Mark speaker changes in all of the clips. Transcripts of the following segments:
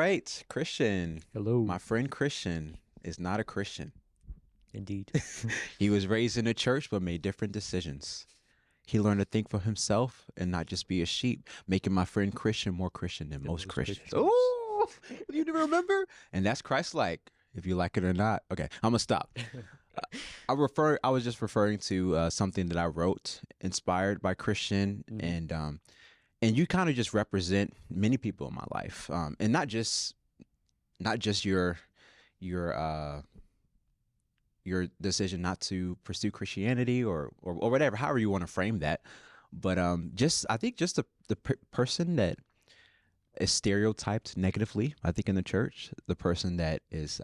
Speaker 1: right, Christian.
Speaker 2: Hello.
Speaker 1: My friend Christian is not a Christian.
Speaker 2: Indeed.
Speaker 1: He was raised in a church but made different decisions. He learned to think for himself and not just be a sheep, making my friend Christian more Christian than
Speaker 2: Than
Speaker 1: most
Speaker 2: most
Speaker 1: Christians.
Speaker 2: Christians.
Speaker 1: Oh, you didn't remember? And that's Christ-like, if you like it or not. Okay, I'm gonna stop. I was just referring to something that I wrote, inspired by Christian,
Speaker 2: Mhm.
Speaker 1: and you kind of just represent many people in my life, and not just your your decision not to pursue Christianity or whatever, however you want to frame that. But just I think just the person that is stereotyped negatively, I think in the church, the person that is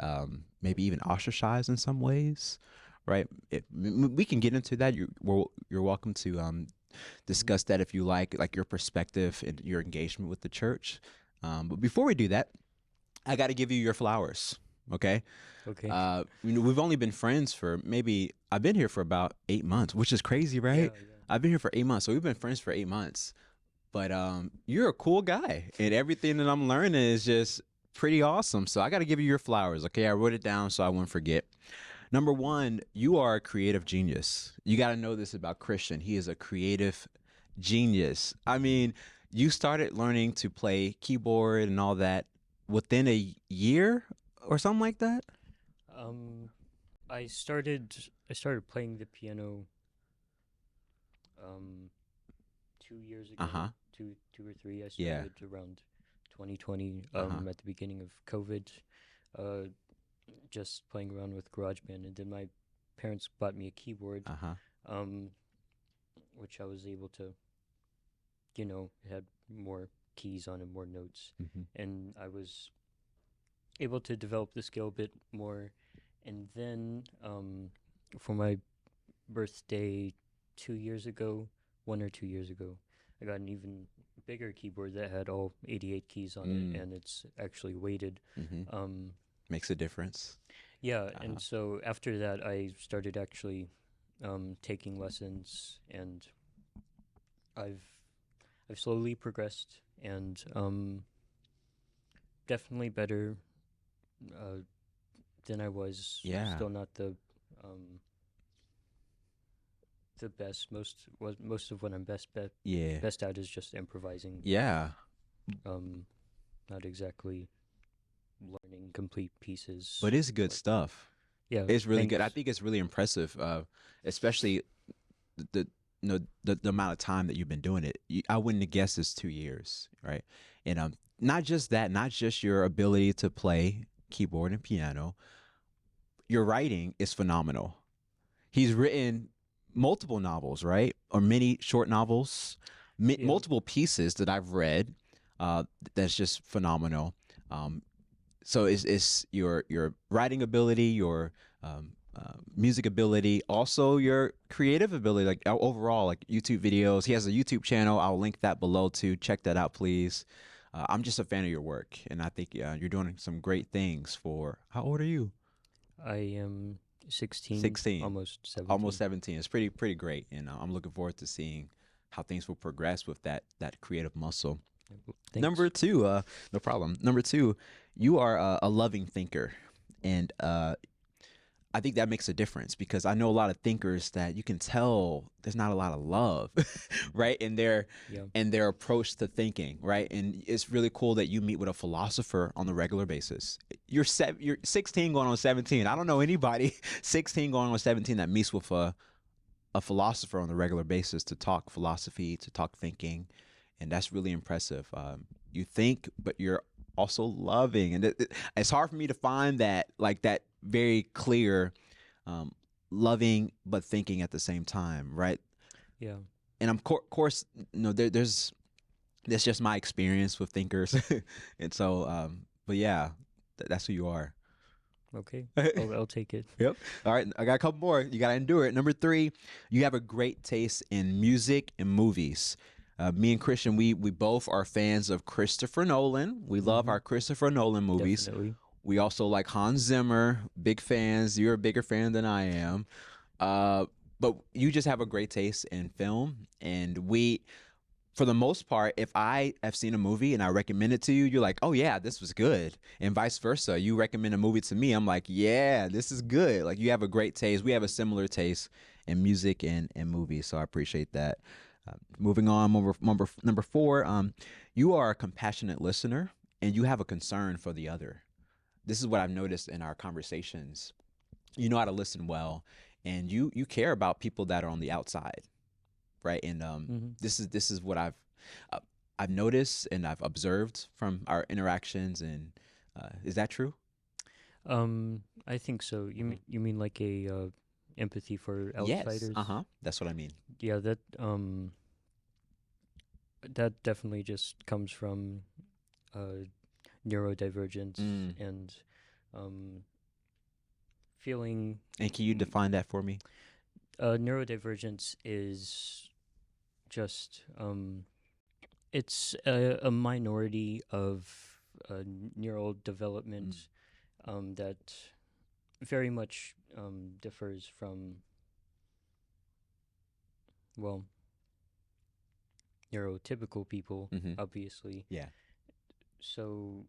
Speaker 1: maybe even ostracized in some ways, right? We can get into that. You're welcome to discuss that if you like your perspective and your engagement with the church. But before we do that, I got to give you your flowers. Okay.
Speaker 2: Okay.
Speaker 1: We've only been friends for maybe, I've been here for about 8 months, which is crazy, right?
Speaker 2: Yeah, yeah.
Speaker 1: I've been here for 8 months. So we've been friends for 8 months. But you're a cool guy, and everything that I'm learning is just pretty awesome. So I got to give you your flowers. Okay. I wrote it down so I wouldn't forget. Number one, you are a creative genius. You got to know this about Christian. He is a creative genius. I mean, you started learning to play keyboard and all that within a year or something like that.
Speaker 2: Um, I started playing the piano 2 years
Speaker 1: Uh
Speaker 2: ago.
Speaker 1: huh.
Speaker 2: Two or three. I
Speaker 1: Yeah.
Speaker 2: started around 2020.
Speaker 1: Uh huh.
Speaker 2: At the beginning of COVID. Uh, just playing around with GarageBand, and then my parents bought me a keyboard.
Speaker 1: Uh huh.
Speaker 2: Um, which I was able to, it had more keys on it, more notes,
Speaker 1: Hmm.
Speaker 2: and I was able to develop the skill a bit more. And then for my birthday 2 years ago, 1 or 2 years ago, I got an even bigger keyboard that had all 88 keys on it,
Speaker 1: Mm.
Speaker 2: and it's actually weighted.
Speaker 1: Hmm.
Speaker 2: Um,
Speaker 1: Makes a difference.
Speaker 2: yeah,
Speaker 1: Uh huh.
Speaker 2: and so after that, I started actually taking lessons, and I've I've slowly progressed, and definitely better uh, than I was.
Speaker 1: Yeah.
Speaker 2: Still not um, the best. Most of what I'm
Speaker 1: Yeah.
Speaker 2: best at is just improvising.
Speaker 1: Yeah.
Speaker 2: Um, Not exactly learning complete pieces.
Speaker 1: But it's good
Speaker 2: Like,
Speaker 1: stuff.
Speaker 2: yeah,
Speaker 1: It's really good. I
Speaker 2: thanks.
Speaker 1: think it's really impressive, especially the the amount of time that you've been doing it. I wouldn't have guessed it's 2 years, right? And not just that, not just your ability to play keyboard and piano. Your writing is phenomenal. He's written multiple novels, right, or many short novels,
Speaker 2: Yeah,
Speaker 1: multiple pieces that I've read. That's just phenomenal. So it's your writing ability, your music ability, also your creative ability, like overall, like YouTube videos. He has a YouTube channel. I'll link that below too. Check that out, please. I'm just a fan of your work, and I think you're doing some great things for. How old are you?
Speaker 2: I am 16,
Speaker 1: 16,
Speaker 2: almost
Speaker 1: almost
Speaker 2: 17.
Speaker 1: 17. It's pretty great, and I'm looking forward to seeing how things will progress with that creative muscle. Number
Speaker 2: Thanks.
Speaker 1: two, no problem. Number two, you are a loving thinker, and I think that makes a difference because I know a lot of thinkers that you can tell there's not a lot of love, right,
Speaker 2: Yeah.
Speaker 1: in their approach to thinking, right. And it's really cool that you meet with a philosopher on a regular basis. You're 16 going on 17. I don't know anybody 16 going on 17 that meets with a philosopher on a regular basis to talk philosophy, to talk thinking, and that's really impressive. You think, but you're also loving, and it's hard for me to find that like that very clear, um, loving but thinking at the same time, right?
Speaker 2: Yeah.
Speaker 1: And of course, there's that's just my experience with thinkers, and so, but yeah, that's who you are.
Speaker 2: Okay. I'll take it.
Speaker 1: Yep. All right. I got a couple more. You got to endure it. Number three, you have a great taste in music and movies. Me and Christian, we both are fans of Christopher Nolan. We love
Speaker 2: Mm-hmm.
Speaker 1: our Christopher Nolan movies.
Speaker 2: Definitely.
Speaker 1: We also like Hans Zimmer. Big fans. You're a bigger fan than I am. Uh, but you just have a great taste in film, and we for the most part, if I have seen a movie and I recommend it to you, you're like, oh yeah, this was good. And vice versa. You recommend a movie to me, I'm like, yeah, this is good. Like you have a great taste. We have a similar taste in music and movies. So I appreciate that. Moving on, number four, you are a compassionate listener and you have a concern for the other. This is what I've noticed in our conversations. You know how to listen well, and you care about people that are on the outside, right? And
Speaker 2: Mm-hmm.
Speaker 1: this is what uh, I've noticed and I've observed from our interactions. And is that true?
Speaker 2: I think so. You mean like a empathy for
Speaker 1: Yes. Uh
Speaker 2: outsiders?
Speaker 1: huh. That's what I mean.
Speaker 2: Yeah, that definitely just comes from uh, neurodivergence
Speaker 1: Mm.
Speaker 2: and um, feeling.
Speaker 1: And can you define that for me?
Speaker 2: Neurodivergence is just it's a minority of neural
Speaker 1: Mm.
Speaker 2: development that very much differs from, well, neurotypical people,
Speaker 1: Mm-hmm.
Speaker 2: obviously.
Speaker 1: Yeah.
Speaker 2: So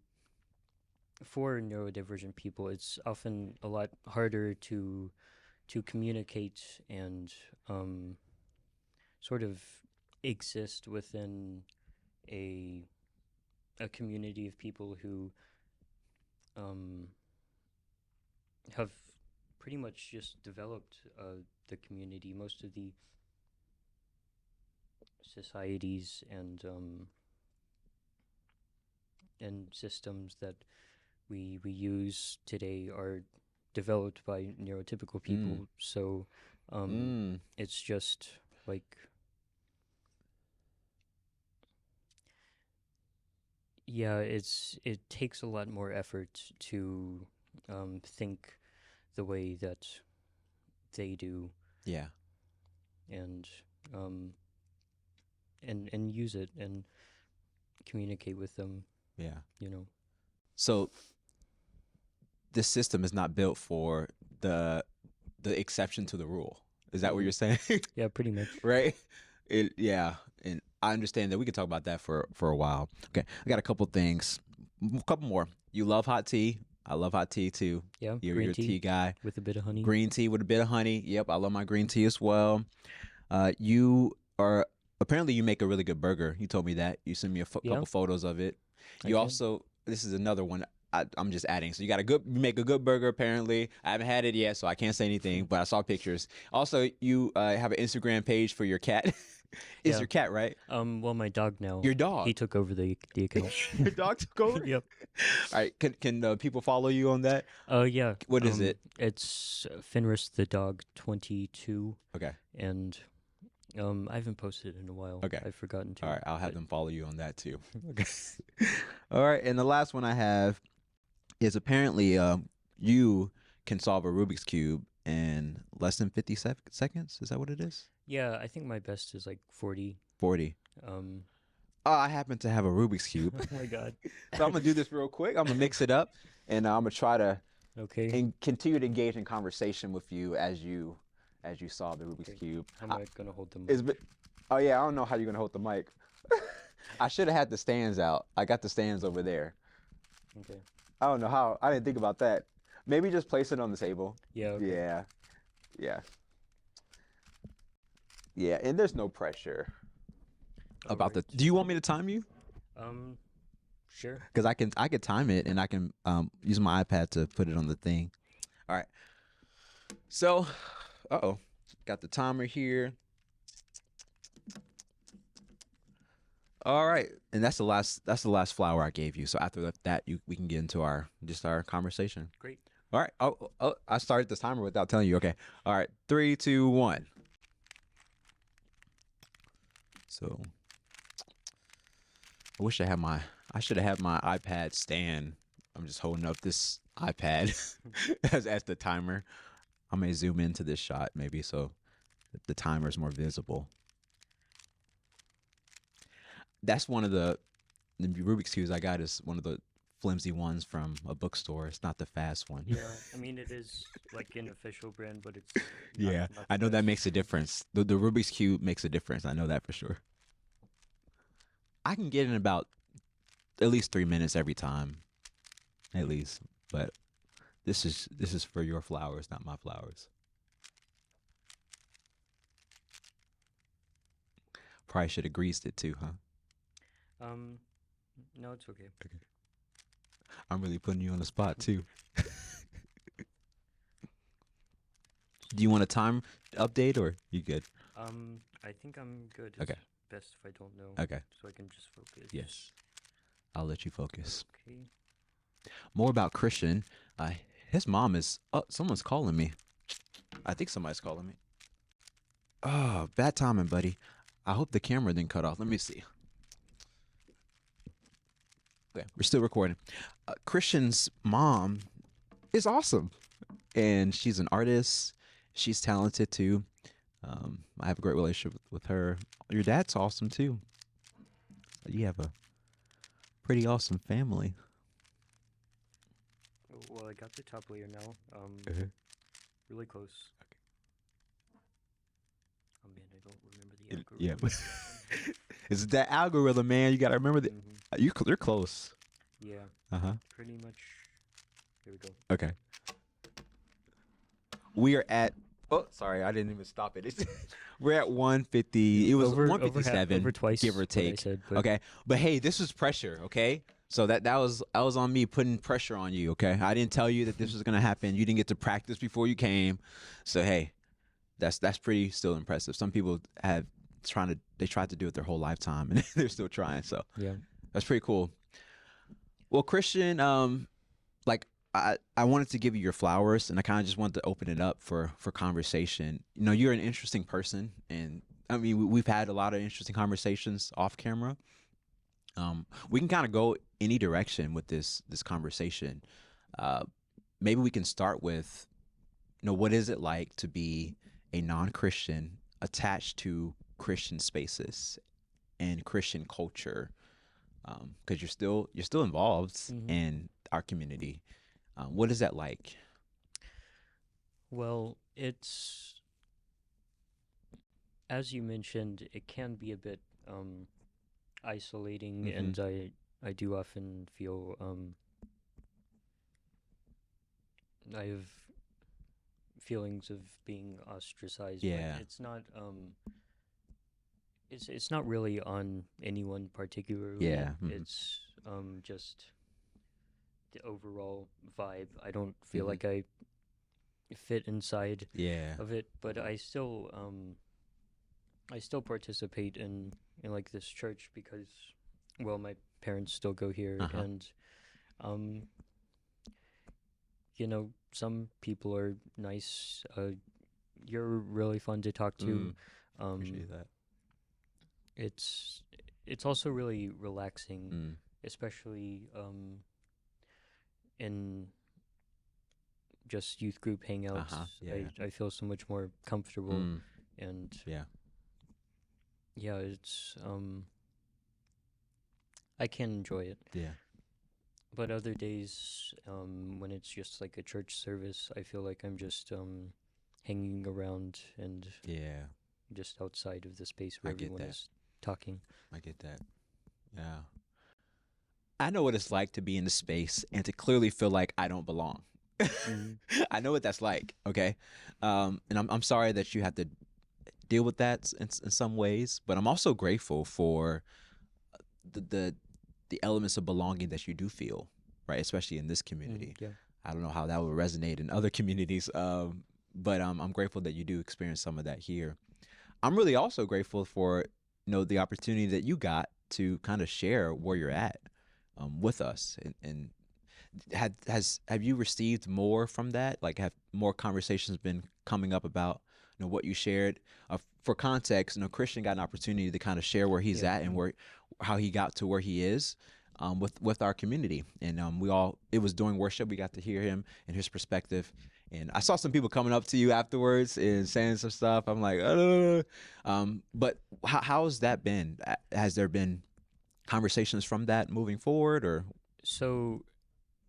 Speaker 2: for neurodivergent people, it's often a lot harder to communicate and um, sort of exist within a a community of people who um, have pretty much just developed the community. Most of the societies and systems that we use today are developed by neurotypical
Speaker 1: Mm.
Speaker 2: people. So
Speaker 1: Mm.
Speaker 2: it's just like, yeah, it takes a lot more effort to think the way that they do,
Speaker 1: Yeah.
Speaker 2: and um, and use it and communicate with them.
Speaker 1: Yeah.
Speaker 2: You know.
Speaker 1: So this system is not built for the the exception to the rule. Is that what
Speaker 2: Hmm.
Speaker 1: you're saying?
Speaker 2: Yeah, pretty much.
Speaker 1: Right? It yeah, and I understand that we could talk about that for a while. Okay, I got a couple things, a couple more. You love hot tea. I love hot tea too.
Speaker 2: Yeah,
Speaker 1: You're
Speaker 2: green
Speaker 1: a
Speaker 2: tea
Speaker 1: tea guy.
Speaker 2: with a bit of honey.
Speaker 1: Green tea with a bit of honey. Yep, I love my green tea as well. You are apparently you make a really good burger. You told me that. You sent me a
Speaker 2: Yeah,
Speaker 1: couple photos of it.
Speaker 2: I
Speaker 1: You
Speaker 2: can.
Speaker 1: also this is another one. I'm just adding. So you make a good burger. Apparently, I haven't had it yet, so I can't say anything. But I saw pictures. Also, you have an Instagram page for your cat. Is
Speaker 2: Yeah.
Speaker 1: your cat right?
Speaker 2: Well, my dog now.
Speaker 1: Your
Speaker 2: He
Speaker 1: dog.
Speaker 2: took over the account.
Speaker 1: Your dog took over.
Speaker 2: Yep.
Speaker 1: All right. Can people follow you on that?
Speaker 2: Yeah.
Speaker 1: What is it?
Speaker 2: It's Fenris the dog 22,
Speaker 1: Okay.
Speaker 2: and I haven't posted in a while.
Speaker 1: Okay.
Speaker 2: I've forgotten to.
Speaker 1: All right. I'll have
Speaker 2: but-
Speaker 1: them follow you on that too. Okay. All right. And the last one I have is apparently you can solve a Rubik's cube in less than 50 seconds. Is that what it is?
Speaker 2: Yeah, I think my best is like 40.
Speaker 1: 40.
Speaker 2: Um.
Speaker 1: Oh, I happen to have a Rubik's cube.
Speaker 2: Oh my god.
Speaker 1: So I'm gonna do this real quick. I'm gonna mix it up, and I'm gonna try to
Speaker 2: Okay.
Speaker 1: continue to engage in conversation with you as you solve the Rubik's
Speaker 2: Okay.
Speaker 1: cube.
Speaker 2: How am I gonna hold them?
Speaker 1: Oh yeah, I don't know how you're gonna hold the mic. I should have had the stands out. I got the stands over there.
Speaker 2: Okay.
Speaker 1: I don't know how. I didn't think about that. Maybe just place it on the table.
Speaker 2: Yeah. Okay.
Speaker 1: Yeah, yeah, yeah. And there's no pressure about the.
Speaker 2: Alright.
Speaker 1: Do you want me to time you?
Speaker 2: Sure.
Speaker 1: Because I can time it and I can use my iPad to put it on the thing. All right. So, got the timer here. All right, and that's the last flower I gave you. So after that, we can get into our conversation.
Speaker 2: Great.
Speaker 1: All right. I started this timer without telling you. Okay. All right. 3, 2, 1. So I should have had my iPad stand. I'm just holding up this iPad as the timer. I may zoom into this shot maybe so the timer is more visible. That's one of the Rubik's cubes I got is one of the flimsy ones from a bookstore. It's not the fast one.
Speaker 2: Yeah, I mean it is like an official brand, but it's
Speaker 1: Yeah,
Speaker 2: not
Speaker 1: I
Speaker 2: the
Speaker 1: know that
Speaker 2: best.
Speaker 1: makes a difference. The Rubik's cube makes a difference. I know that for sure. I can get in about at least 3 minutes every time, at least. But this is for your flowers, not my flowers. Probably should have greased it too, huh?
Speaker 2: Um, no, it's okay.
Speaker 1: Okay. I'm really putting you on the spot too. Do you want a time update or you good?
Speaker 2: I think I'm good.
Speaker 1: Okay.
Speaker 2: It's best if I don't know,
Speaker 1: Okay.
Speaker 2: so I can just focus.
Speaker 1: Yes. I'll let you focus.
Speaker 2: Okay.
Speaker 1: More about Christian. Uh, his mom is. Oh, someone's calling me. I think somebody's calling me. Oh, bad timing, buddy. I hope the camera didn't cut off. Let me see. Okay, we're still recording. Christian's mom is awesome, and she's an artist. She's talented too. I have a great relationship with her. Your dad's awesome too. You have a pretty awesome family.
Speaker 2: Well, I got the top layer now. Really close.
Speaker 1: Okay.
Speaker 2: Oh man, I don't remember the algorithm.
Speaker 1: Yeah, it's that algorithm, man. You gotta remember that. You're close.
Speaker 2: Yeah.
Speaker 1: Uh-huh.
Speaker 2: Pretty much. Here we go.
Speaker 1: Okay. We are at. Oh, sorry, I didn't even stop it. We're at 150. It was 157,
Speaker 2: over twice,
Speaker 1: give or
Speaker 2: what I
Speaker 1: take.
Speaker 2: said, but
Speaker 1: Okay, but hey, this was pressure. Okay, so that was on me putting pressure on you. Okay, I didn't tell you that this was gonna happen. You didn't get to practice before you came, so hey, that's pretty still impressive. Some people they tried to do it their whole lifetime and they're still trying. So
Speaker 2: yeah.
Speaker 1: that's pretty cool. Well, Christian, like I wanted to give you your flowers, and I kind of just wanted to open it up for conversation. You know, you're an interesting person, and I mean we've had a lot of interesting conversations off camera. We can kind of go any direction with this conversation. Maybe we can start with, you know, what is it like to be a non-Christian attached to Christian spaces and Christian culture? Because you're still involved in our community. What is that like?
Speaker 2: Well, it's as you mentioned, it can be a bit isolating, and I do often feel I have feelings of being ostracized.
Speaker 1: Yeah.
Speaker 2: But it's not really on anyone particularly.
Speaker 1: Yeah.
Speaker 2: It's just the overall vibe. I don't feel like I fit inside
Speaker 1: Yeah.
Speaker 2: of it, but I still participate in like this church because, well, my parents still go here, and you know, some people are nice. You're really fun to talk to.
Speaker 1: Appreciate that.
Speaker 2: It's also really relaxing, especially in just youth group hangouts. I feel so much more comfortable, and
Speaker 1: yeah,
Speaker 2: it's I can enjoy it.
Speaker 1: Yeah.
Speaker 2: But other days, when it's just like a church service, I feel like I'm just hanging around and just outside of the space where everyone is talking.
Speaker 1: I get that. Yeah. I know what it's like to be in the space and to clearly feel like I don't belong. I know what that's like. Okay. And I'm sorry that you have to deal with that in some ways, but I'm also grateful for the elements of belonging that you do feel, right? Especially in this community.
Speaker 2: Yeah.
Speaker 1: I don't know how that would resonate in other communities, but I'm grateful that you do experience some of that here. I'm really also grateful for, you know, the opportunity that you got to kind of share where you're at with us, and have you received more from that? Like, have more conversations been coming up about, you know, what you shared? For context, you know, Christian got an opportunity to kind of share where he's at and how he got to where he is with our community, and it was during worship we got to hear him and his perspective. And I saw some people coming up to you afterwards and saying some stuff. I'm like, but how's that been? Has there been conversations from that moving forward, or?
Speaker 2: So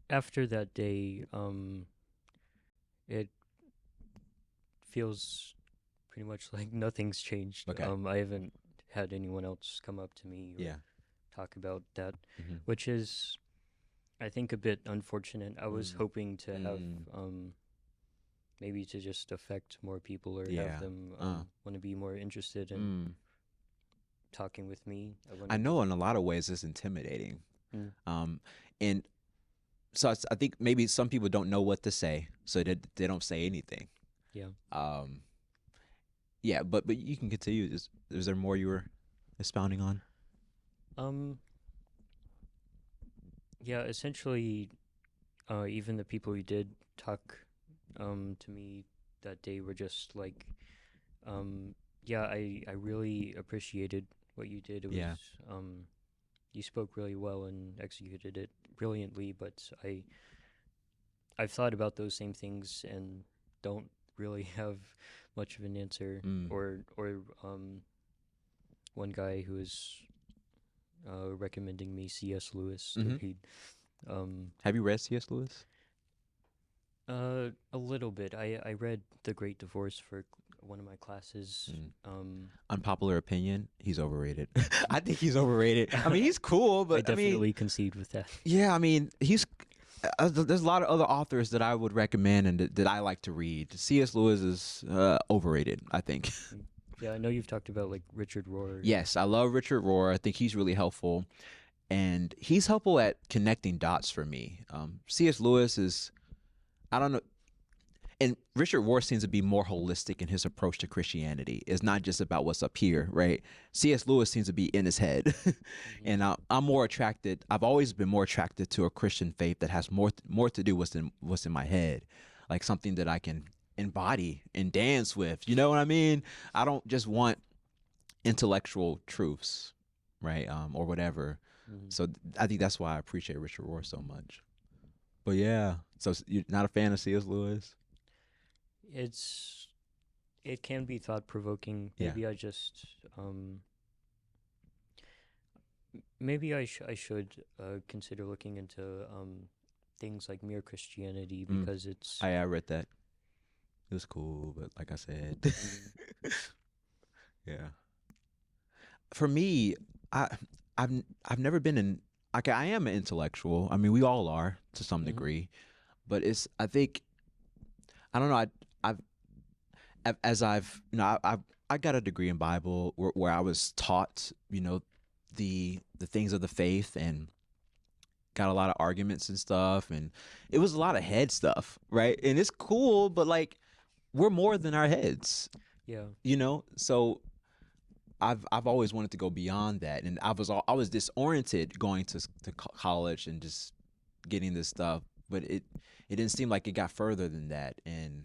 Speaker 2: after that day, it feels pretty much like nothing's changed.
Speaker 1: Okay.
Speaker 2: I haven't had anyone else come up to me or talk about that,
Speaker 1: Hmm.
Speaker 2: which is, I think, a bit unfortunate. I was
Speaker 1: Mm.
Speaker 2: hoping to have
Speaker 1: Mm.
Speaker 2: maybe to just affect more people or have
Speaker 1: Yeah.
Speaker 2: them
Speaker 1: Uh.
Speaker 2: want to be more interested in
Speaker 1: Mm.
Speaker 2: talking with me. I
Speaker 1: I
Speaker 2: wanted.
Speaker 1: know in a lot of ways it's intimidating.
Speaker 2: Mm,
Speaker 1: Um, and so I think maybe some people don't know what to say, so they don't say anything.
Speaker 2: yeah.
Speaker 1: Um, yeah, but you can continue. Is there more you were expounding on?
Speaker 2: Um. Yeah. Essentially, even the people who did talk to me that day were just like, yeah, I really appreciated what you did. It was
Speaker 1: Yeah.
Speaker 2: um you spoke really well and executed it brilliantly, but I've thought about those same things and don't really have much of an answer.
Speaker 1: Mm.
Speaker 2: Or one guy who was recommending me C.S. Lewis to
Speaker 1: Hmm.
Speaker 2: read. Um,
Speaker 1: Have you read C.S. Lewis?
Speaker 2: a little bit. I read The Great Divorce for one of my classes.
Speaker 1: Mm.
Speaker 2: Um,
Speaker 1: Unpopular opinion, he's overrated. I think he's overrated. I mean, he's cool,
Speaker 2: I
Speaker 1: but I mean,
Speaker 2: definitely concede with that.
Speaker 1: yeah, I mean, he's there's a lot of other authors that I would recommend and that I like to read. C.S. Lewis is overrated, I think.
Speaker 2: Mm. Yeah, I know you've talked about like Richard Rohr.
Speaker 1: Yes, I love Richard Rohr. I think he's really helpful, and he's helpful at connecting dots for me. C.S. Lewis is, I don't know, and Richard Rohr seems to be more holistic in his approach to Christianity. It's not just about what's up here, right? C.S. Lewis seems to be in his head,
Speaker 2: Hmm.
Speaker 1: and I'm more attracted. I've always been more attracted to a Christian faith that has more to do with what's in my head, like something that I can embody and dance with. You know what I mean? I don't just want intellectual truths, right? Or whatever.
Speaker 2: Hmm.
Speaker 1: So I think that's why I appreciate Richard Rohr so much. But yeah, so you're not a fan of C.S. Lewis?
Speaker 2: It's it can be thought provoking.
Speaker 1: Yeah.
Speaker 2: Um maybe I should consider looking into things like Mere Christianity
Speaker 1: Mm.
Speaker 2: because it's
Speaker 1: I read that. It was cool, but like I said,
Speaker 2: mm,
Speaker 1: yeah. For me, I I've I've never been in. Okay, I am an intellectual. I mean, we all are to some
Speaker 2: mhm,
Speaker 1: degree, but it's. I think I don't know. I've as I've I got a degree in Bible where I was taught the things of the faith and got a lot of arguments and stuff, and it was a lot of head stuff, right? And it's cool, but like we're more than our heads,
Speaker 2: yeah.
Speaker 1: So I've always wanted to go beyond that, and I was disoriented going to college and just getting this stuff, but it didn't seem like it got further than that, and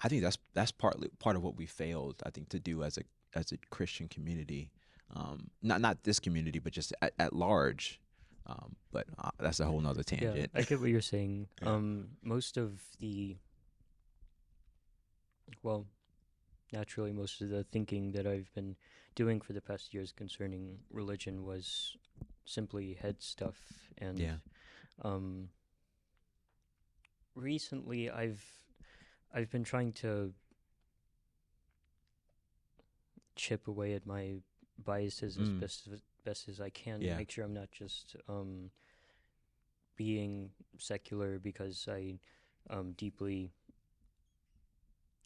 Speaker 1: I think that's partly part of what we failed, I think, to do as a Christian community, not this community, but just at large. But that's a whole nother
Speaker 2: Yeah,
Speaker 1: tangent.
Speaker 2: I get what you're saying.
Speaker 1: Yeah.
Speaker 2: Most of the well, naturally most of the thinking that I've been doing for the past years concerning religion was simply head stuff and
Speaker 1: Yeah.
Speaker 2: um recently I've been trying to chip away at my biases as
Speaker 1: Mm.
Speaker 2: best as I can,
Speaker 1: Yeah.
Speaker 2: make sure I'm not just being secular because I deeply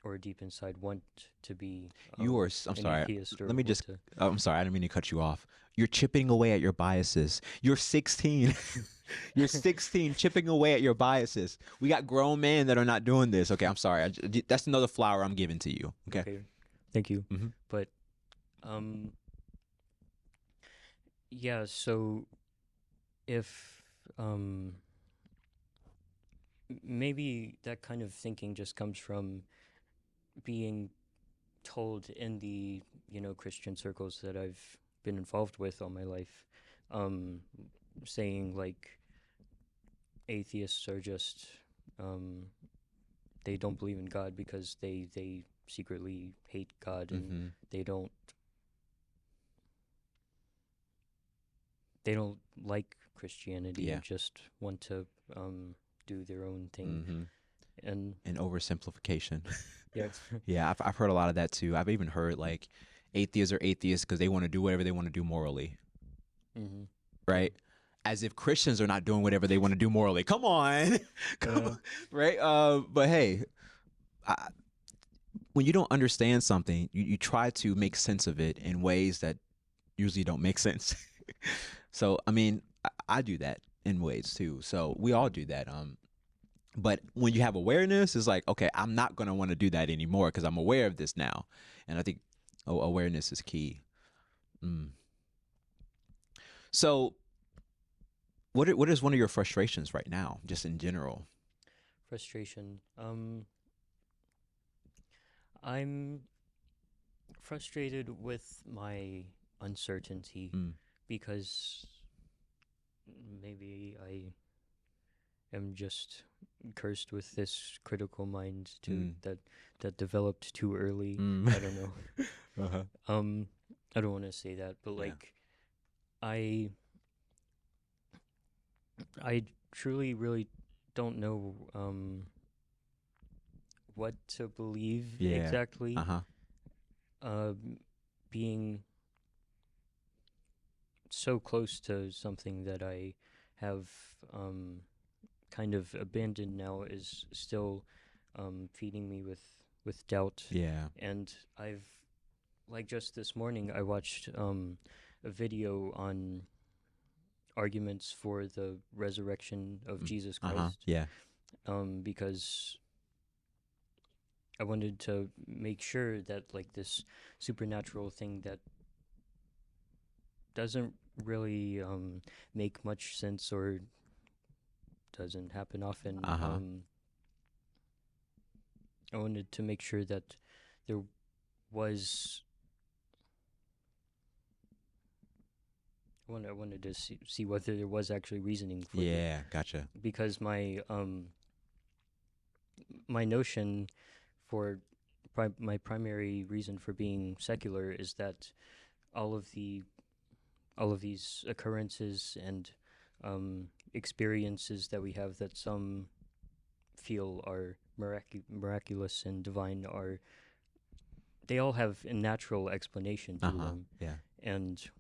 Speaker 2: or deep inside want to be
Speaker 1: I'm
Speaker 2: an
Speaker 1: sorry.
Speaker 2: atheist or
Speaker 1: Let me
Speaker 2: want
Speaker 1: just.
Speaker 2: to.
Speaker 1: I'm sorry. I didn't mean to cut you off. You're chipping away at your biases. You're 16. You're 16, chipping away at your biases. We got grown men that are not doing this. Okay, I'm sorry. That's another flower I'm giving to you. Okay.
Speaker 2: Okay, thank you.
Speaker 1: Hmm.
Speaker 2: But um, yeah. So if maybe that kind of thinking just comes from being told in the Christian circles that I've been involved with all my life, um, saying like atheists are just um, they don't believe in God because they secretly hate God and
Speaker 1: Hmm.
Speaker 2: they don't they don't like Christianity
Speaker 1: Yeah.
Speaker 2: and just want to do their own thing.
Speaker 1: Hmm.
Speaker 2: And
Speaker 1: And oversimplification.
Speaker 2: yeah,
Speaker 1: Yeah, I've heard a lot of that too. I've even heard like atheists are atheists because they want to do whatever they want to do morally.
Speaker 2: hmm
Speaker 1: right? As if Christians are not doing whatever they want to do morally. Come on, come
Speaker 2: Uh,
Speaker 1: on, right? But hey, I, when you don't understand something, you try to make sense of it in ways that usually don't make sense. So I mean, I do that in ways too. So we all do that. But when you have awareness, it's like, okay, I'm not gonna want to do that anymore because I'm aware of this now, and I think awareness is key. Mm. So what is one of your frustrations right now, just in general?
Speaker 2: frustration. I'm frustrated with my uncertainty
Speaker 1: Mm.
Speaker 2: because maybe I am just cursed with this critical mind
Speaker 1: Mm.
Speaker 2: that developed too early.
Speaker 1: Mm.
Speaker 2: I don't know.
Speaker 1: Uh-huh.
Speaker 2: Um, I don't want to say that, but
Speaker 1: Yeah.
Speaker 2: like I I truly really don't know what to believe
Speaker 1: Yeah.
Speaker 2: exactly.
Speaker 1: Uh-huh.
Speaker 2: Being so close to something that I have kind of abandoned now is still feeding me with doubt.
Speaker 1: Yeah.
Speaker 2: And I've like just this morning I watched a video on arguments for the resurrection of
Speaker 1: Mm.
Speaker 2: Jesus
Speaker 1: Uh-huh.
Speaker 2: Christ,
Speaker 1: Yeah.
Speaker 2: because I wanted to make sure that like this supernatural thing that doesn't really make much sense or doesn't happen often.
Speaker 1: Uh-huh.
Speaker 2: I wanted to make sure that there was. I wanted to see whether there was actually reasoning for it,
Speaker 1: Yeah. Gotcha.
Speaker 2: because my notion for my primary reason for being secular is that all of the all of these occurrences and experiences that we have that some feel are miraculous and divine are they all have a natural explanation to
Speaker 1: Uh-huh.
Speaker 2: them,
Speaker 1: Yeah.
Speaker 2: and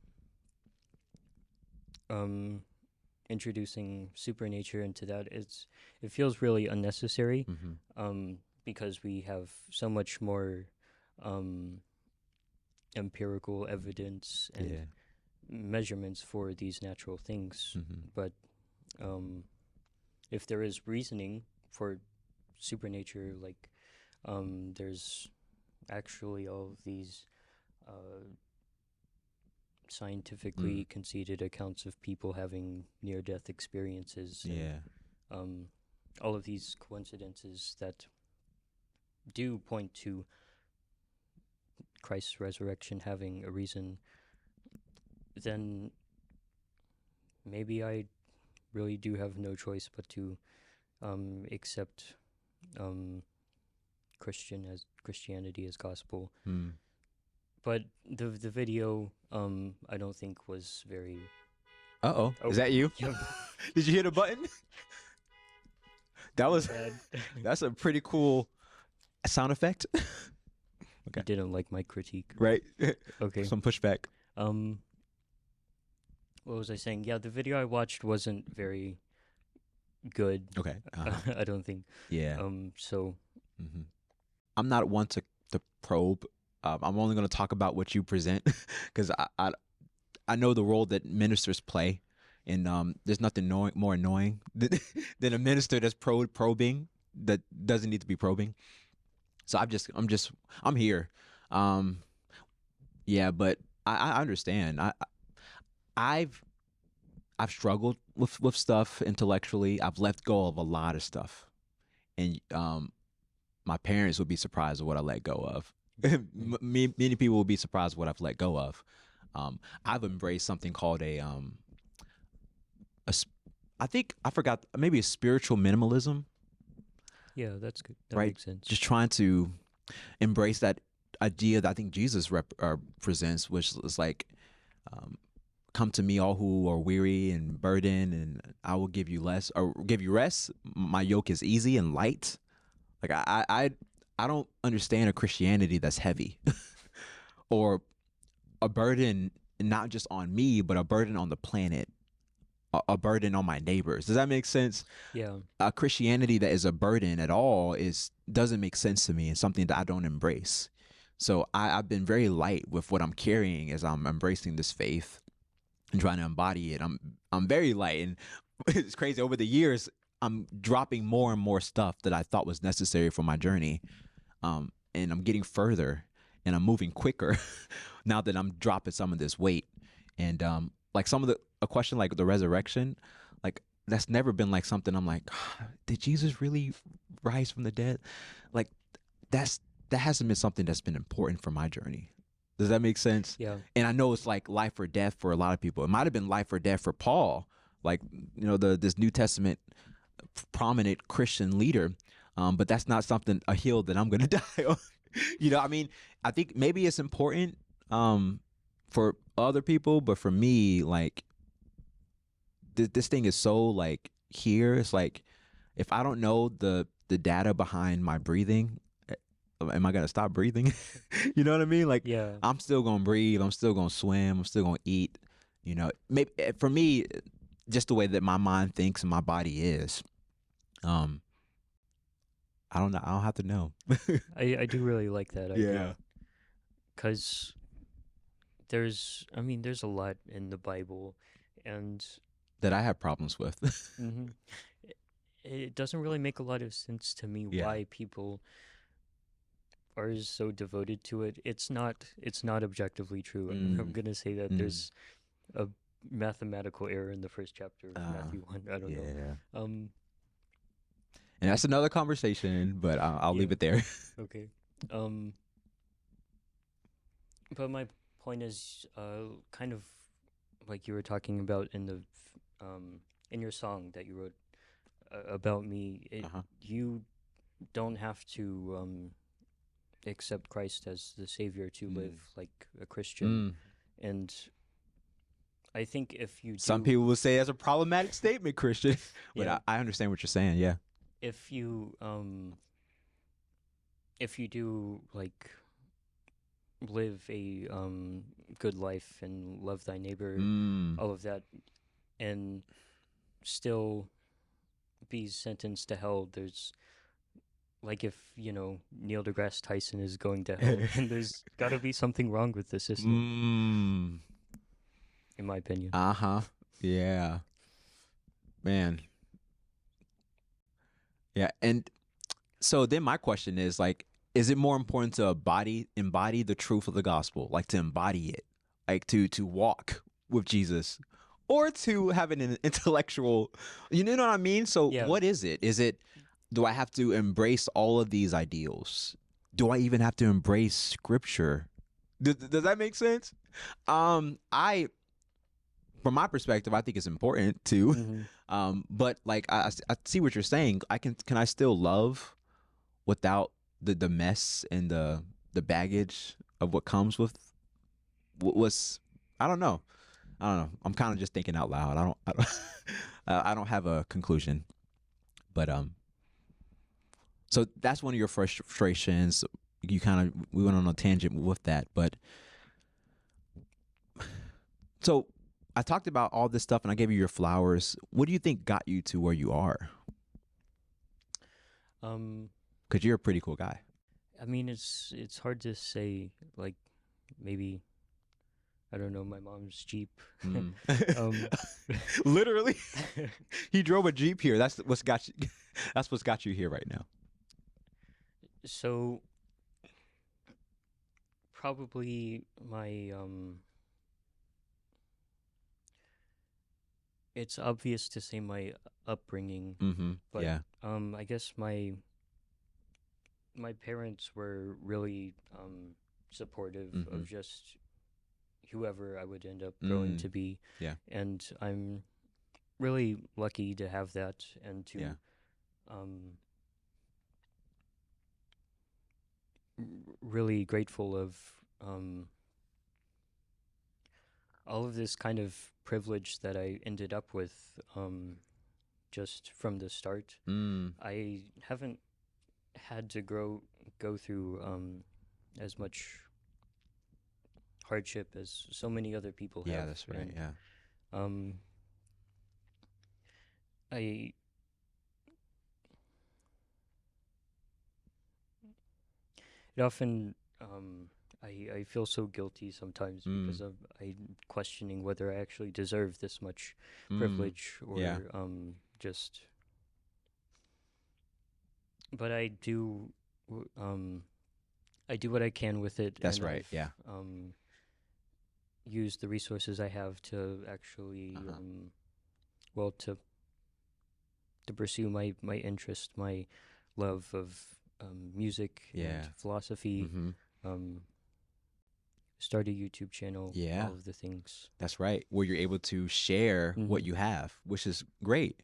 Speaker 2: um, introducing supernature into that it feels really unnecessary,
Speaker 1: Mm-hmm.
Speaker 2: because we have so much more um, empirical evidence and
Speaker 1: Yeah.
Speaker 2: measurements for these natural things.
Speaker 1: Mm-hmm.
Speaker 2: But um, if there is reasoning for supernature, like there's actually all of these uh,
Speaker 1: Mm.
Speaker 2: scientifically conceded accounts of people having near-death experiences, and
Speaker 1: Yeah.
Speaker 2: um, all of these coincidences that do point to Christ's resurrection having a reason, then maybe I really do have no choice but to accept um, Christianity as gospel.
Speaker 1: Mm.
Speaker 2: But the video I don't think was very.
Speaker 1: Uh-oh.
Speaker 2: Oh,
Speaker 1: Is that you?
Speaker 2: yep.
Speaker 1: Did you hit a button? That
Speaker 2: My
Speaker 1: was
Speaker 2: bad.
Speaker 1: that's a pretty cool sound effect.
Speaker 2: You
Speaker 1: Okay.
Speaker 2: didn't like my critique.
Speaker 1: Right?
Speaker 2: Okay.
Speaker 1: Some pushback.
Speaker 2: Um, what was I saying? Yeah, the video I watched wasn't very good.
Speaker 1: Okay. Uh-huh.
Speaker 2: I don't think.
Speaker 1: Yeah.
Speaker 2: So
Speaker 1: Mm-hmm. I'm not one to probe. I'm only going to talk about what you present because I know the role that ministers play, and there's nothing more annoying than a minister that's probing that doesn't need to be probing. So I'm here. Um, yeah, but I understand. I've I've struggled with stuff intellectually. I've let go of a lot of stuff, and my parents would be surprised at what I let go of. Many people will be surprised what I've let go of. I've embraced something called a I think I forgot, maybe a spiritual minimalism,
Speaker 2: yeah, that's good. That
Speaker 1: right?
Speaker 2: makes sense.
Speaker 1: Just trying to embrace that idea that I think Jesus presents, which is like, um, come to me all who are weary and burdened, and I will give you less or give you rest. My yoke is easy and light. Like I don't understand a Christianity that's heavy or a burden not just on me, but a burden on the planet. a burden on my neighbors. Does that make sense?
Speaker 2: Yeah.
Speaker 1: Christianity that is a burden at all is doesn't make sense to me. It's something that I don't embrace. So I've been very light with what I'm carrying as I'm embracing this faith and trying to embody it. I'm very light, and it's crazy. Over the years, I'm dropping more and more stuff that I thought was necessary for my journey, and I'm getting further, and I'm moving quicker now that I'm dropping some of this weight. And like some of the a question like the resurrection, like that's never been like something I'm like, did Jesus really rise from the dead? Like that's that hasn't been something that's been important for my journey. Does that make sense?
Speaker 2: Yeah.
Speaker 1: And I know it's like life or death for a lot of people. It might have been life or death for Paul, like the this New Testament prominent Christian leader. But that's not something a hill that I'm gonna die on. I mean, I think maybe it's important for other people, but for me, like this thing is so like here. It's like if I don't know the data behind my breathing, am I gonna stop breathing? You know what I mean? Like
Speaker 2: Yeah.
Speaker 1: I'm still gonna breathe. I'm still gonna swim. I'm still gonna eat. Maybe for me, just the way that my mind thinks and my body is. Um, I don't know. I don't have to know.
Speaker 2: I do really like that
Speaker 1: Yeah.
Speaker 2: idea, because there's a lot in the Bible, and
Speaker 1: That I have problems with.
Speaker 2: hmm it doesn't really make a lot of sense to me
Speaker 1: Yeah.
Speaker 2: why people are so devoted to it. It's not objectively true. I'm
Speaker 1: Mm,
Speaker 2: gonna say that
Speaker 1: mm.
Speaker 2: there's a mathematical error in the first chapter of
Speaker 1: Uh,
Speaker 2: Matthew 1. I don't know.
Speaker 1: yeah.
Speaker 2: Um,
Speaker 1: And that's another conversation, but I'll
Speaker 2: yeah.
Speaker 1: leave it there.
Speaker 2: Okay. Um, but my point is, kind of like you were talking about in your song that you wrote about me.
Speaker 1: Uh-huh.
Speaker 2: You don't have to accept Christ as the savior to live
Speaker 1: Mm.
Speaker 2: like a Christian,
Speaker 1: Mm.
Speaker 2: and I think if you
Speaker 1: Some
Speaker 2: do,
Speaker 1: people will say that's a problematic statement, Christian, but
Speaker 2: yeah,
Speaker 1: I understand what you're saying. Yeah.
Speaker 2: if you um if you do like live a good life and love thy neighbor,
Speaker 1: Mm.
Speaker 2: all of that, and still be sentenced to hell, there's like if Neil deGrasse Tyson is going to hell, then there's got to be something wrong with the system,
Speaker 1: Mm.
Speaker 2: in my opinion.
Speaker 1: Uh-huh. Yeah. Man. Yeah. And so then my question is like, is it more important to embody the truth of the gospel, like to embody it, like to walk with Jesus, or to have an intellectual, you know what I mean? So
Speaker 2: Yeah.
Speaker 1: what is it? Is it do I have to embrace all of these ideals? Do I even have to embrace scripture? Does that make sense? I from my perspective, I think it's important too.
Speaker 2: Mm-hmm.
Speaker 1: But like I see what you're saying. Can I still love without the mess and the baggage of what comes with what's I don't know. I don't know. I'm kind of just thinking out loud. I don't I don't have a conclusion. But so that's one of your frustrations. You kind of we went on a tangent with that, but so I talked about all this stuff and I gave you your flowers. What do you think got you to where you are?
Speaker 2: Um,
Speaker 1: Because you're a pretty cool guy.
Speaker 2: I mean, it's hard to say. Like, maybe, I don't know, my mom's Jeep.
Speaker 1: Mm.
Speaker 2: um,
Speaker 1: Literally, he drove a Jeep here. That's what's got you. That's what's got you here right now.
Speaker 2: so probably it's obvious to say my upbringing,
Speaker 1: Mm-hmm.
Speaker 2: but
Speaker 1: Yeah.
Speaker 2: I guess my parents were really supportive
Speaker 1: Mm-hmm.
Speaker 2: of just whoever I would end up growing
Speaker 1: Mm.
Speaker 2: to be,
Speaker 1: Yeah.
Speaker 2: and I'm really lucky to have that, and
Speaker 1: Yeah.
Speaker 2: to um, really grateful of um, all of this kind of privilege that I ended up with, just from the start.
Speaker 1: Mm.
Speaker 2: I haven't had to go through as much hardship as so many other people
Speaker 1: Yeah,
Speaker 2: have,
Speaker 1: that's right.
Speaker 2: and
Speaker 1: Yeah.
Speaker 2: um, I it often I feel so guilty sometimes
Speaker 1: Mm,
Speaker 2: because of I questioning whether I actually deserve this much
Speaker 1: mm,
Speaker 2: privilege
Speaker 1: yeah,
Speaker 2: or just but w- um I do what I can with it,
Speaker 1: that's
Speaker 2: and
Speaker 1: right.
Speaker 2: I've
Speaker 1: Yeah.
Speaker 2: used the resources I have to actually
Speaker 1: Uh-huh.
Speaker 2: well to pursue my interest, my love of music and
Speaker 1: Yeah.
Speaker 2: philosophy,
Speaker 1: Mm-hmm.
Speaker 2: um, start a YouTube channel,
Speaker 1: Yeah.
Speaker 2: all of the things.
Speaker 1: That's right. Where you're able to share what
Speaker 2: Mm-hmm.
Speaker 1: you have, which is great.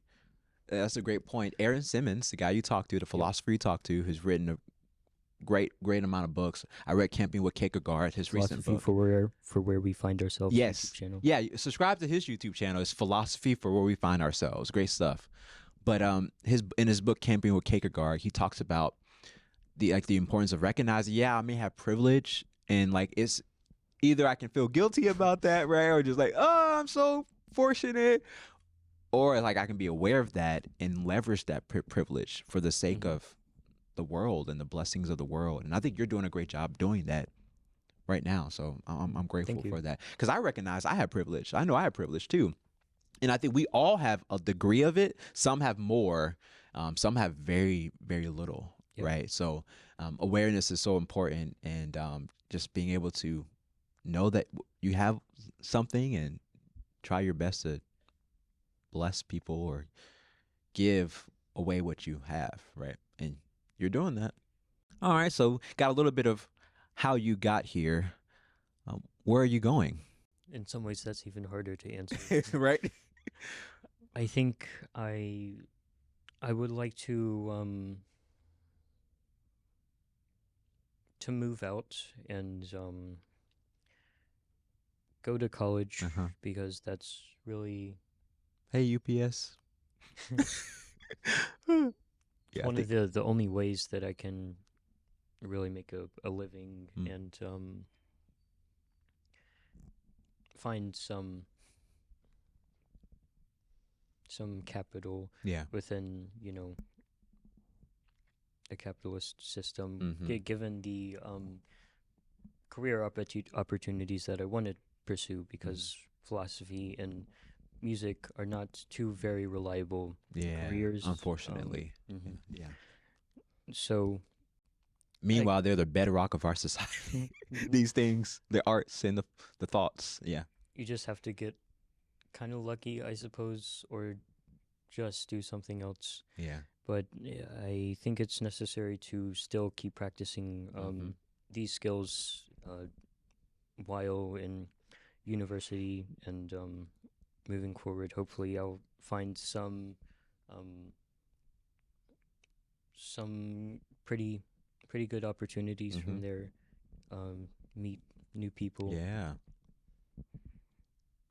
Speaker 1: That's a great point. Aaron Simmons, the guy you talked to, the
Speaker 2: Yep.
Speaker 1: philosopher you talked to, has written a great amount of books. I read Camping with Kierkegaard, his recent
Speaker 2: Philosophy
Speaker 1: book.
Speaker 2: for where we find ourselves YouTube
Speaker 1: Yes.
Speaker 2: channel.
Speaker 1: Yeah, subscribe to his YouTube channel. It's Philosophy for Where We Find Ourselves. Great stuff. But his in his book Camping with Kierkegaard, he talks about the importance of recognizing, yeah, I may have privilege, and like it's either I can feel guilty about that, right? Or just like, oh, I'm so fortunate. Or like I can be aware of that and leverage that privilege for the sake
Speaker 2: Mm-hmm.
Speaker 1: of the world and the blessings of the world. And I think you're doing a great job doing that right now. So I'm grateful
Speaker 2: Thank you.
Speaker 1: for that because I recognize I have privilege. I know I have privilege too. And I think we all have a degree of it. Some have more, some have very little,
Speaker 2: Yep.
Speaker 1: right? So awareness is so important, and just being able to know that you have something and try your best to bless people or give away what you have, right? And you're doing that. All right, so got a little bit of how you got here. Where are you going?
Speaker 2: In some ways, that's even harder to answer.
Speaker 1: Right?
Speaker 2: I think I would like to move out and go to college
Speaker 1: Uh-huh.
Speaker 2: because that's really
Speaker 1: Hey, UPS.
Speaker 2: it's
Speaker 1: Yeah, I
Speaker 2: one of
Speaker 1: think.
Speaker 2: the only ways that I can really make a living
Speaker 1: Mm,
Speaker 2: and find some capital
Speaker 1: yeah.
Speaker 2: within a capitalist system
Speaker 1: Mm-hmm.
Speaker 2: given the career opportunities that I want to pursue
Speaker 1: Mm.
Speaker 2: because philosophy and music are not two very reliable
Speaker 1: Yeah.
Speaker 2: careers.
Speaker 1: Unfortunately. Yeah.
Speaker 2: Mhm.
Speaker 1: Yeah.
Speaker 2: So I,
Speaker 1: Meanwhile, they're the bedrock of our society. These things, the arts and the thoughts. Yeah.
Speaker 2: you just have to get kind of lucky, I suppose, or just do something else.
Speaker 1: Yeah.
Speaker 2: But yeah, I think it's necessary to still keep practicing
Speaker 1: Mm-hmm.
Speaker 2: these skills while in university and moving forward. Hopefully, I'll find um, some pretty good opportunities
Speaker 1: Mm-hmm.
Speaker 2: from there. Meet new people.
Speaker 1: Yeah.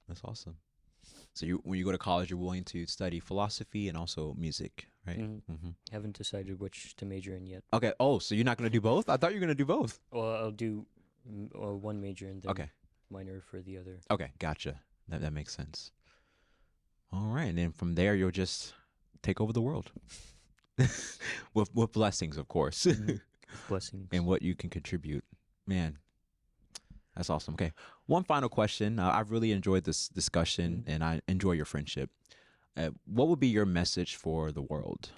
Speaker 1: That's awesome. So you, when you go to college, you're willing to study philosophy and also music, right?
Speaker 2: Mm,
Speaker 1: Mm-hmm.
Speaker 2: haven't decided which to major in yet.
Speaker 1: Okay. Oh, so you're not gonna do both? I thought you were gonna do both.
Speaker 2: Well, I'll do one major and then
Speaker 1: Okay.
Speaker 2: minor for the other.
Speaker 1: Okay. Gotcha. That makes sense. All right, and then from there you'll just take over the world with blessings, of course,
Speaker 2: Mm-hmm. With blessings.
Speaker 1: and what you can contribute. Man, that's awesome. Okay, one final question. I've really enjoyed this discussion,
Speaker 2: Mm.
Speaker 1: and I enjoy your friendship. What would be your message for the world?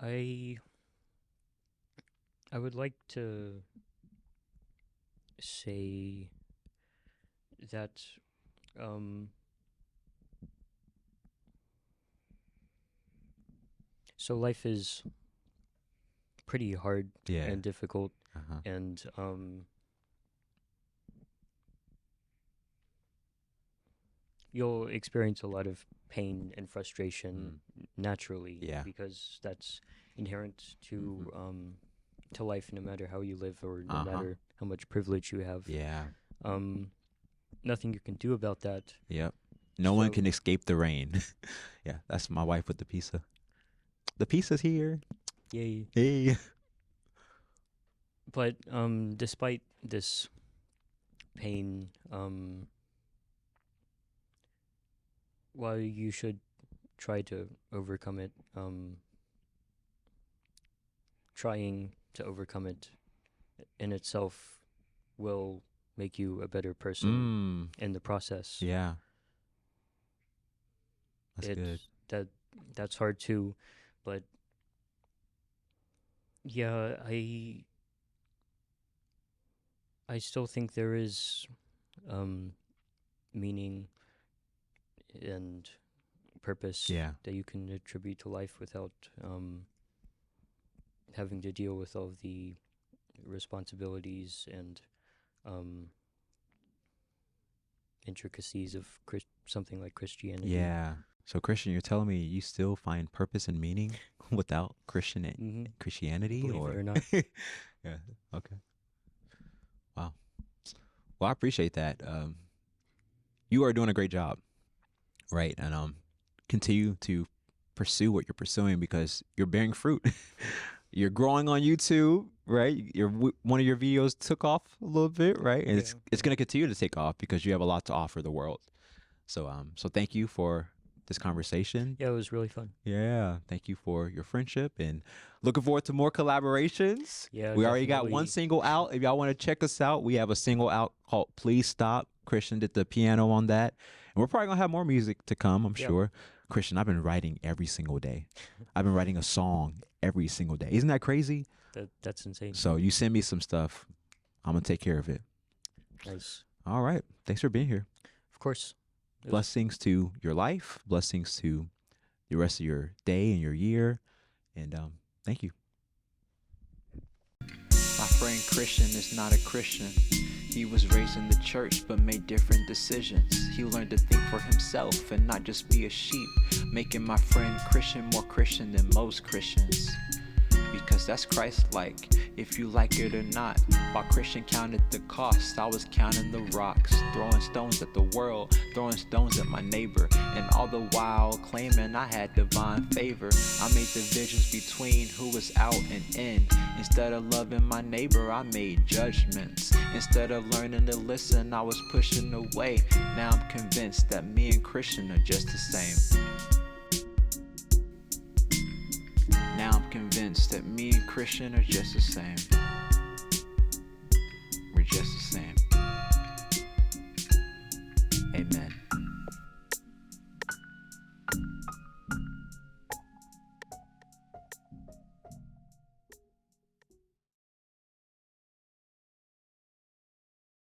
Speaker 2: I I would like to say that um so life is pretty hard
Speaker 1: Yeah.
Speaker 2: and difficult
Speaker 1: Uh-huh.
Speaker 2: and you'll experience a lot of pain and frustration
Speaker 1: Mm.
Speaker 2: naturally
Speaker 1: Yeah.
Speaker 2: because that's inherent
Speaker 1: Mm-hmm.
Speaker 2: to life no matter how you live or no
Speaker 1: Uh-huh.
Speaker 2: matter how much privilege you have.
Speaker 1: Yeah.
Speaker 2: Um nothing you can do about that.
Speaker 1: Yep. No one
Speaker 2: So
Speaker 1: can escape the rain. Yeah, that's my wife with the pizza. The pizza's here.
Speaker 2: yay.
Speaker 1: Hey.
Speaker 2: But despite this pain, while you should try to overcome it, trying to overcome it in itself will make you a better person in the process.
Speaker 1: Yeah. That's good.
Speaker 2: That's hard too, but yeah, I still think there is meaning and purpose
Speaker 1: Yeah.
Speaker 2: that you can attribute to life without having to deal with all of the responsibilities and intricacies of something like Christianity.
Speaker 1: Yeah. So Christian, you're telling me you still find purpose and meaning without Christianity,
Speaker 2: Believe
Speaker 1: or
Speaker 2: it or not.
Speaker 1: yeah. Okay. Wow. Well, I appreciate that. You are doing a great job, right? And continue to pursue what you're pursuing because you're bearing fruit. You're growing on YouTube, right? One of your videos took off a little bit, right? And it's going to continue to take off because you have a lot to offer the world. So thank you for this conversation.
Speaker 2: Yeah, it was really fun.
Speaker 1: Yeah, thank you for your friendship and looking forward to more collaborations.
Speaker 2: Yeah,
Speaker 1: we already got
Speaker 2: definitely.
Speaker 1: one single out. If y'all want to check us out, we have a single out called Please Stop. Christian did the piano on that. And we're probably going to have more music to come, I'm sure. Christian, I've been writing every single day. I've been writing a song every single day. Isn't that crazy?
Speaker 2: That's insane.
Speaker 1: So you send me some stuff. I'm going to take care of it.
Speaker 2: Nice.
Speaker 1: All right. Thanks for being here.
Speaker 2: Of course.
Speaker 1: Blessings to your life. Blessings to the rest of your day and your year. And thank you.
Speaker 3: My friend Christian is not a Christian. He was raised in the church but made different decisions. He learned to think for himself and not just be a sheep, making my friend Christian more Christian than most Christians. Because that's Christ-like, if you like it or not. While Christian counted the cost, I was counting the rocks, throwing stones at the world, throwing stones at my neighbor, and all the while claiming I had divine favor. I made divisions between who was out and in. Instead of loving my neighbor, I made judgments. Instead of learning to listen, I was pushing away. Now I'm convinced that me and Christian are just the same. Now I'm convinced that me and Christian are just the same.